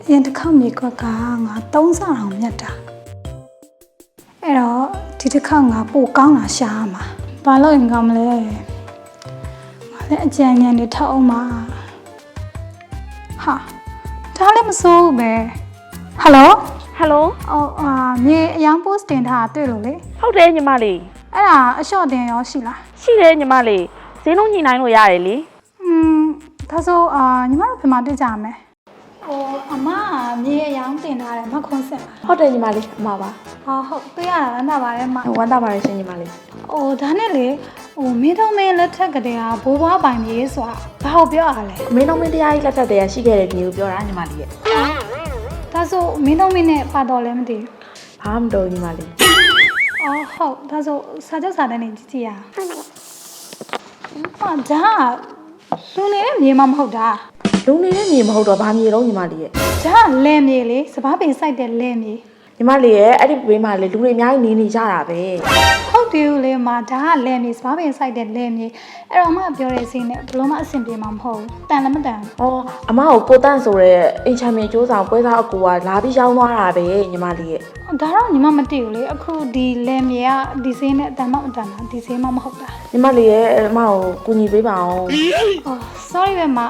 ရင်တစ်ခေါက်မြေကွက်ကငါ3ဆအောင်မြတ်တာအဲ့တော့ဒီတစ်ခေါက်ငါပိုကောင်းတာရှားမှာဘာလို့ရင်ကောင်းမလဲငါလည်းအကြံဉာဏ်တွေထောက်အောင်ပါဟာဒါလည်းမစိုးဘူးပဲဟယ်လို ဟယ်လို မြေအယောင် post တင်ထားတွေ့လို့လေ ဟုတ်တယ်ညီမလေး အဲ့ဒါအလျှော့တင်ရောရှိလား ရှိတယ်ညီမလေးဈေးလုံးညီနိုင်လို့ရတယ်လေ ဒါဆိုညီမတို့ပြန်မတွေ့ကြမယ်အမမြေအယောင်တင်ထားတယ်မခွန်းစင်လား ဟုတ်တယ်ညီမလေးအမပါ ဟုတ်တွေ့ရတာဝမ်းသာပါတယ်မ ဝမ်းသာပါတယ်ရှင်ညီမလေး ဒါနဲ့လေမင်းတို့မင်းလက်ထက်ကတည်းကဘိုးဘွားပိုင်မြေဆိုတာဘာကိုပြောရလဲ မင်းတော်မင်းတရားကြီးလက်ထက်တည်းရှိခဲ့တဲ့ပြည်ကိုပြောတာညီမလေးရဲ့ ဒါဆိုမင်းတို့မင်းနဲ့ပါတော်လည်းမသိဘူး ဘာမှမတော်ညီမလေး ဟုတ်ဒါဆိုစာချုပ်စာတမ်းနေကြည့်ရအောင်ဒါလူနေတဲ့မြေမမဟုတ်တာ လူနေတဲ့မြေမဟုတ်တော့ဘာမြေလုံးညီမလေးရဲ့ ဒါလဲမြေလေစပားပင်စိုက်တဲ့လဲမြေ ညီမလေးရဲ့အဲ့ဒီဘေးမှာလေလူတွေအများကြီးနေကြတာပဲ ဟုတ်တယ်လေမဒါကလဲမြေစပားပင်စိုက်တဲ့လဲမြေအဲ့တော့မှပြောတဲ့စီးနဲ့ဘလုံးမအဆင်ပြေမှာမဟုတ်ဘူးတန်လည်းမတန် အမကိုကိုတန့်ဆိုတဲ့အင်ချာမင်ကျိုးဆောင်ပွဲစားအကူကလာပြီးရောင်းသွားတာပဲညီမလေးရဲ့ ဒါတော့ညီမမသိဘူးလေအခုဒီလဲမြေကဒီစင်းနဲ့တန်မမတန်တာဒီစင်းမမဟုတ်တာ ညီမလေးရဲ့အမကိုကူညီပေးပါအောင် sorry ပဲမ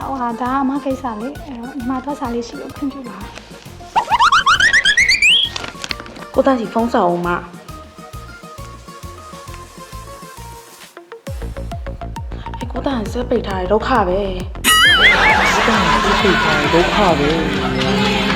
ဒါအမကိစ္စလေအဲ့တော့ညီမသွားစားလေးရှိလို့ခွင့်ပြုပါ ကိုတန့်စီဖုန်းဆောင်အောင်မကိုတန့်စက်ပိတ်ထားတဲ့ဒုက္ခပဲ စိတ်ထားဒုက္ခပဲ